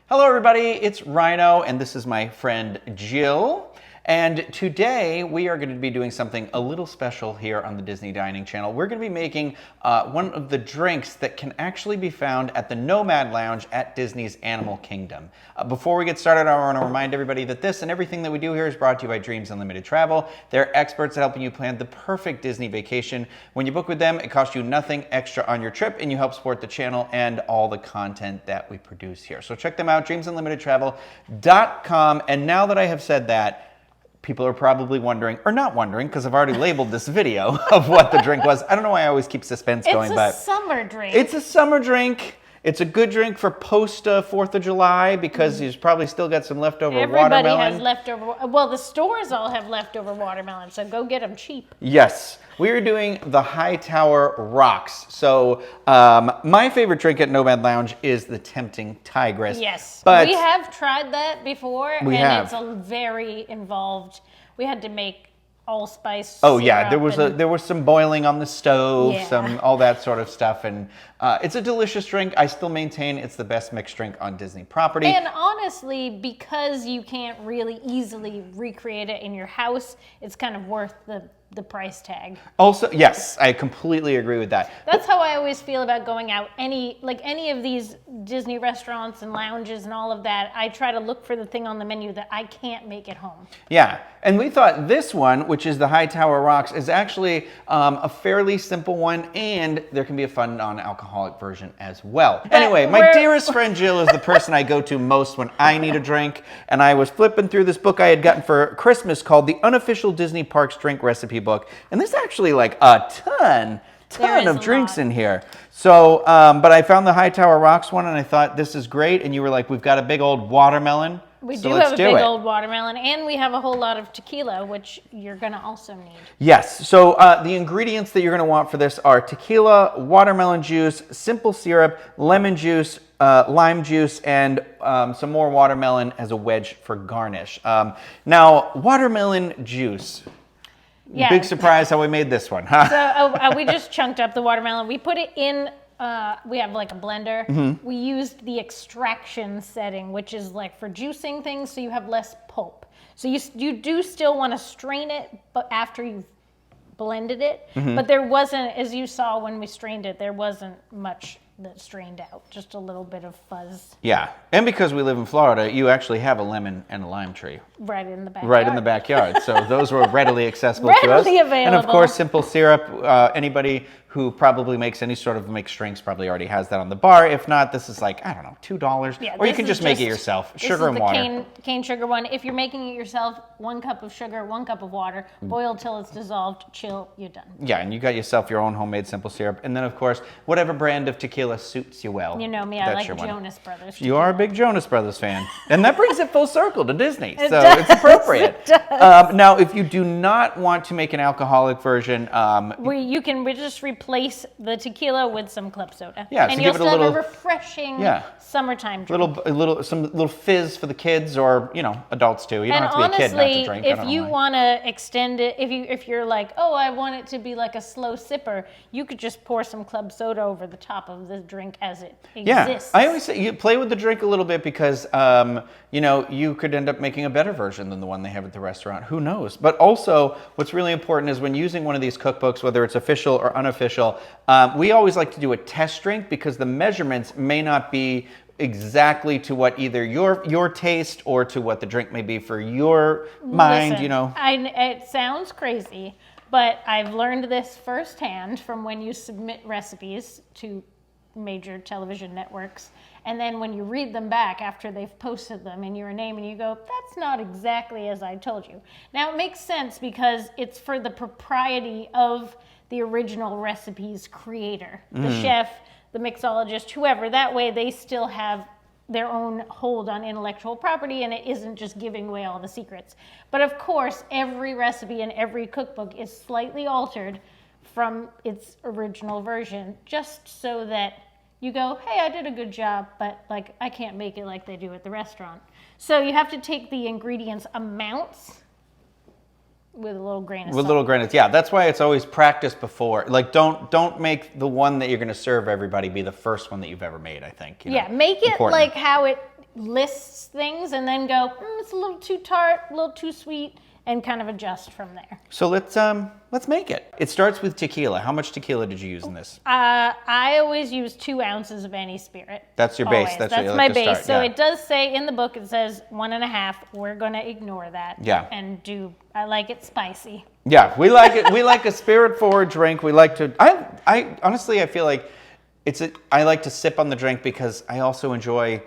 Hello everybody, it's Ryno and this is my friend Jill. And today we are going to be doing something a little special here on the Disney Dining Channel. We're going to be making one of the drinks that can actually be found at the Nomad Lounge at Disney's Animal Kingdom. Before we get started, I want to remind everybody that this and everything that we do here is brought to you by Dreams Unlimited Travel. They're experts at helping you plan the perfect Disney vacation. When you book with them, it costs you nothing extra on your trip and you help support the channel and all the content that we produce here. So check them out, dreamsunlimitedtravel.com. And now that I have said that, people are probably wondering, or not wondering, because I've already labeled this video of what the drink was. I don't know why I always keep suspense going, but it's a summer drink. It's a summer drink. It's a good drink for post 4th of July because you've probably still got some leftover watermelon. Everybody has leftover. Well, the stores all have leftover watermelon, so go get them cheap. Yes. We are doing the Hightower Rocks. So my favorite drink at Nomad Lounge is the Tempting Tigress. Yes. But we have tried that before, it's a very involved. We had to make allspice. Oh yeah, there was some boiling on the stove, Yeah. all that sort of stuff, and it's a delicious drink. I still maintain it's the best mixed drink on Disney property. And honestly, because you can't really easily recreate it in your house, it's kind of worth the price tag. Also, yes, I completely agree with that. That's how I always feel about going out. Any of these Disney restaurants and lounges and all of that, I try to look for the thing on the menu that I can't make at home. Yeah, and we thought this one, which is the Hightower Rocks, is actually a fairly simple one, and there can be a fun non-alcoholic version as well. Anyway, my dearest friend Jill is the person I go to most when I need a drink, and I was flipping through this book I had gotten for Christmas called The Unofficial Disney Parks Drink Recipe Book, and there's actually like a ton of drinks in here. So, but I found the Hightower Rocks one, and I thought this is great, and you were like, we've got a big old watermelon. We do have a big old watermelon, and we have a whole lot of tequila, which you're going to also need. Yes, so the ingredients that you're going to want for this are tequila, watermelon juice, simple syrup, lemon juice, lime juice, and some more watermelon as a wedge for garnish. Now, watermelon juice. Yeah. Big surprise how we made this one, huh? So we just chunked up the watermelon. We put it in, we have like a blender. Mm-hmm. We used the extraction setting, which is like for juicing things, so you have less pulp. So you do still want to strain it, but after you've blended it. Mm-hmm. But there wasn't, as you saw when we strained it, there wasn't much that strained out, just a little bit of fuzz. Yeah, and because we live in Florida, you actually have a lemon and a lime tree. Right in the backyard. Right in the backyard. So those were readily accessible to us. Readily available. And of course, simple syrup. Anybody who probably makes any sort of mixed drinks probably already has that on the bar. If not, this is like, I don't know, $2. Yeah, or you can just make it yourself. Sugar and water. This is the cane sugar one. If you're making it yourself, 1 cup of sugar, 1 cup of water, boil till it's dissolved, chill, you're done. Yeah, and you got yourself your own homemade simple syrup. And then, of course, whatever brand of tequila suits you well. You know me, I like Jonas Brothers tequila. You are a big Jonas Brothers fan. And that brings it full circle to Disney. It so does. It's appropriate. It does. Now, if you do not want to make an alcoholic version, we just replace the tequila with some club soda. Yeah, and so you'll give it still a have a refreshing summertime drink. Some little fizz for the kids, or adults too. You don't have to be a kid not to drink. If you want to extend it, if you're like, oh, I want it to be like a slow sipper, you could just pour some club soda over the top of the drink as it exists. I always say you play with the drink a little bit because you could end up making a better version than the one they have at the restaurant. Who knows? But also, what's really important is when using one of these cookbooks, whether it's official or unofficial, we always like to do a test drink because the measurements may not be exactly to what either your taste or to what the drink may be for your mind. Listen, it sounds crazy, but I've learned this firsthand from when you submit recipes to major television networks, and then when you read them back after they've posted them in your name and you go, that's not exactly as I told you. Now it makes sense because it's for the propriety of the original recipe's creator, the chef, the mixologist, whoever. That way they still have their own hold on intellectual property and it isn't just giving away all the secrets. But of course, every recipe and every cookbook is slightly altered from its original version, just so that you go, hey, I did a good job, but like I can't make it like they do at the restaurant. So you have to take the ingredients amounts with a little grain of salt. With a little grain of, yeah, that's why it's always practice before. Like, don't make the one that you're going to serve everybody be the first one that you've ever made, I think. Yeah, make it like how it lists things and then go, it's a little too tart, a little too sweet, and kind of adjust from there. So let's make it. It starts with tequila. How much tequila did you use in this? I always use 2 ounces of any spirit. That's your base. Always. That's That's what you my like to base. start. So Yeah. it does say in the book, it says 1.5. We're going to ignore that. Yeah. And I like it spicy. Yeah, we like it. We like a spirit-forward drink. We like to. I honestly, I feel like I like to sip on the drink because I also enjoy.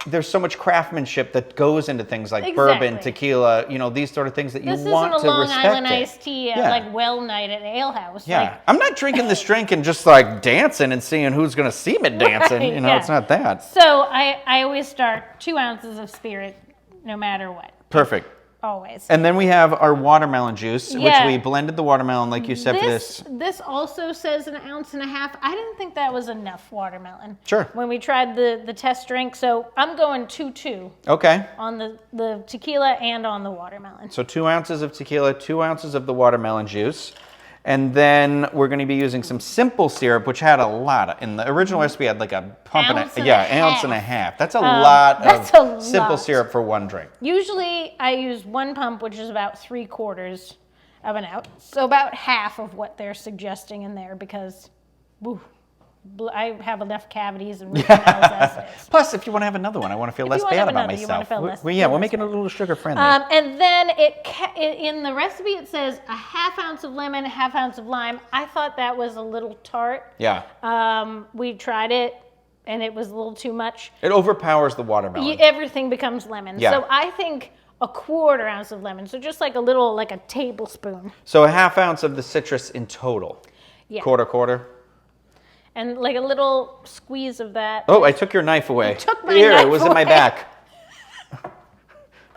There's so much craftsmanship that goes into things like bourbon, tequila, these sort of things that you This want isn't to a Long respect. Island it. iced tea Yeah. like well night at Ale House. Yeah, Like, I'm not drinking this drink and just like dancing and seeing who's going to see me dancing. Right, It's not that. So I always start 2 ounces of spirit no matter what. Perfect. Always. And then we have our watermelon juice, Yeah. which we blended the watermelon, like you said, for this. This also says 1.5 ounces. I didn't think that was enough watermelon. Sure. When we tried the test drink, so I'm going 2-2 Okay. on the tequila and on the watermelon. So 2 ounces of tequila, 2 ounces of the watermelon juice. And then we're going to be using some simple syrup, which had a lot. In the original recipe, had like a pump Ounce and ounce a and a half. half. That's a lot that's of a simple lot. syrup for one drink. Usually I use 1 pump, which is about 3/4 of an ounce. So about half of what they're suggesting in there because I have enough cavities and root canals as is. Plus, if you want to have another one, I want to feel less you want to bad have about another, you want myself. to feel less- We'll feel make less it a little sugar friendly. And then in the recipe it says 1/2 ounce of lemon, 1/2 ounce of lime. I thought that was a little tart. Yeah. We tried it and it was a little too much. It overpowers the watermelon. Everything becomes lemon. Yeah. So I think 1/4 ounce of lemon. So just like a tablespoon. So 1/2 ounce of the citrus in total. Yeah. Quarter. And like a little squeeze of that. Oh, I took your knife away. took my Here, knife it was in my away. back.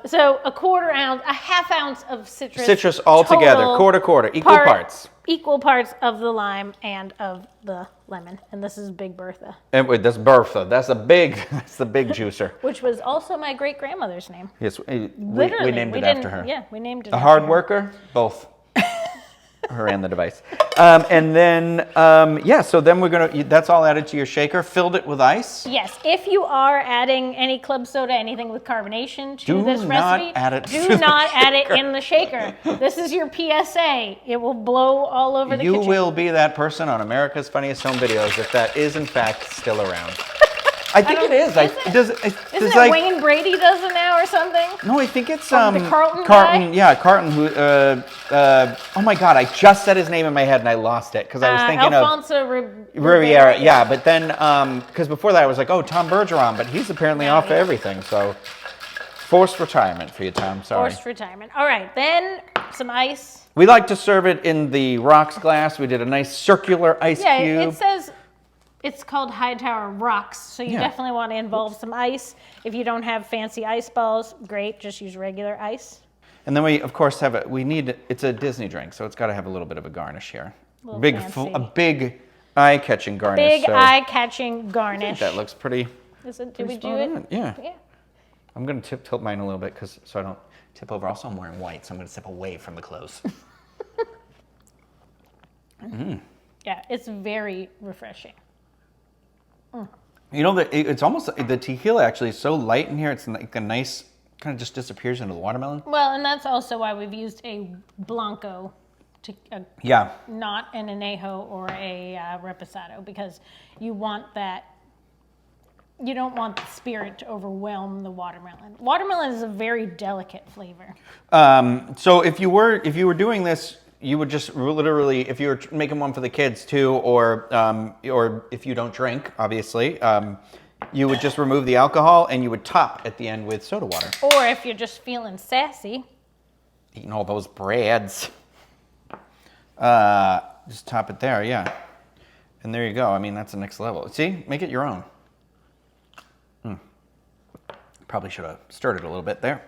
So 1/4 ounce, 1/2 ounce of citrus. Citrus all together, total, quarter, equal parts. Equal parts of the lime and of the lemon. And this is Big Bertha, And wait, that's Bertha. That's the big juicer. which was also my great grandmother's name. Yes, we Literally, named it didn't- after her. Yeah, we named it. The after hard her. worker, both. Her and the device. And then, so then that's all added to your shaker. Filled it with ice. Yes, if you are adding any club soda, anything with carbonation to Do this not recipe, add it do to the not add it shaker. in the shaker. This is your PSA. It will blow all over the You kitchen. will be that person on America's Funniest Home Videos if that is in fact still around. I think it is. Isn't it Wayne Brady does it now or something? No, I think it's the Carlton Carlton. guy? Yeah, Carlton. Who? Oh my God! I just said his name in my head and I lost it because I was thinking Alfonso of Riviera. Yeah, but then because before that I was like, oh, Tom Bergeron, but he's apparently off yeah. everything. So forced retirement for you, Tom. Sorry. Forced retirement. All right, then some ice. We like to serve it in the rocks glass. We did a nice circular ice Yeah, cube. it says it's called Hightower Rocks, so you Yeah. definitely want to involve some ice. If you don't have fancy ice balls, great, just use regular ice. And then we, of course, it's a Disney drink, so it's got to have a little bit of a garnish here. Little Big, fancy. a big eye-catching garnish. Big so eye-catching I garnish. think that looks pretty. Is it? Did pretty we do spot it? on. Yeah. Yeah. I'm going to tilt mine a little bit so I don't tip over. Also, I'm wearing white, so I'm going to sip away from the clothes. Yeah, it's very refreshing. You know, it's almost, the tequila actually is so light in here. It's like a nice, kind of just disappears into the watermelon. Well, and that's also why we've used a Blanco, Yeah. not an Anejo or a Reposado, because you want that. You don't want the spirit to overwhelm the watermelon. Watermelon is a very delicate flavor. So if you were doing this, you would just literally, if you were making one for the kids too, or if you don't drink, obviously, you would just remove the alcohol and you would top at the end with soda water. Or if you're just feeling sassy, Eating all those breads. Just top it there, yeah. And there you go. I mean, that's the next level. See, make it your own. Probably should have stirred it a little bit there.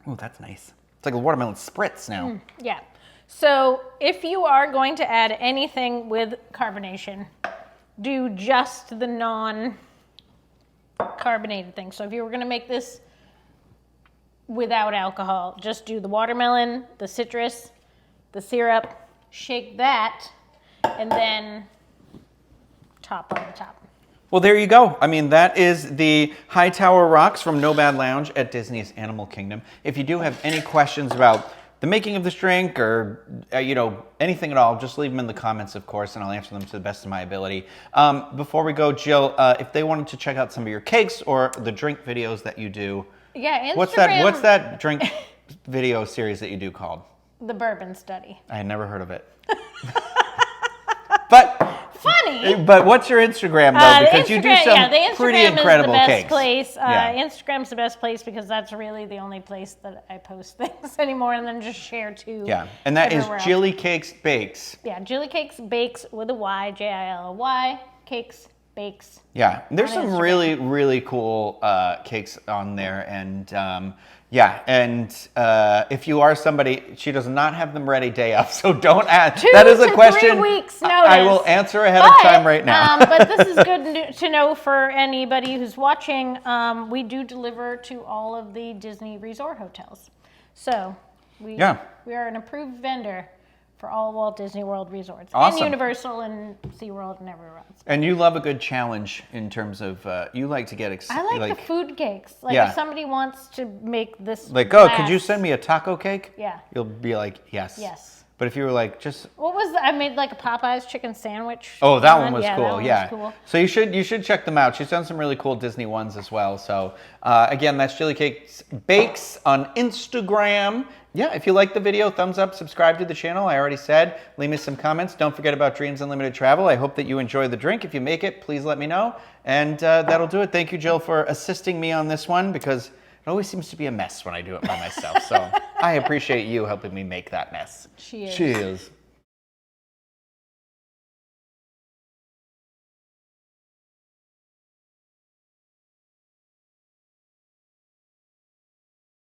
Oh, that's nice. It's like a watermelon spritz now. yeah. So if you are going to add anything with carbonation, do just the non-carbonated thing. So if you were going to make this without alcohol, just do the watermelon, the citrus, the syrup, shake that, and then top on the top. Well, there you go. I mean, that is the Hightower Rocks from Nomad Lounge at Disney's Animal Kingdom. If you do have any questions about the making of this drink or, anything at all, just leave them in the comments, of course, and I'll answer them to the best of my ability. Before we go, Jill, if they wanted to check out some of your cakes or the drink videos that you do, Yeah, What's Instagram. that drink video series that you do called? The Bourbon Study. I had never heard of it. But Funny. But what's your Instagram though? Because you do some the Instagram pretty incredible is the best cakes. place. Yeah. Instagram's the best place because that's really the only place that I post things anymore, and then just share to. Yeah, and that is everywhere else. Jilly Cakes Bakes. Yeah, Jilly Cakes Bakes with a Y, Jilly Cakes Bakes. Yeah, there's on some Instagram. really, really cool cakes on there, and if you are somebody, she does not have them ready day of, so don't ask. 2 that is a to question 3 weeks I notice. will answer ahead of time right now. But this is good to know for anybody who's watching. We do deliver to all of the Disney resort hotels. So we are an approved vendor for all Walt Disney World resorts. Awesome. And Universal and SeaWorld and everywhere else. And you love a good challenge in terms of, you like to get I like the food cakes. Like Yeah. if somebody wants to make this could you last- send me a taco cake? Yeah. You'll be like, yes. Yes. But if you were like, just What was I made like a Popeyes chicken sandwich. oh, that one was That cool. one Yeah. was cool. So you should check them out. She's done some really cool Disney ones as well. So again, that's Jilly Cakes Bakes on Instagram. Yeah, if you like the video, thumbs up, subscribe to the channel. I already said, leave me some comments. Don't forget about Dreams Unlimited Travel. I hope that you enjoy the drink. If you make it, please let me know. And that'll do it. Thank you, Jill, for assisting me on this one because it always seems to be a mess when I do it by myself. So I appreciate you helping me make that mess. Cheers. Cheers.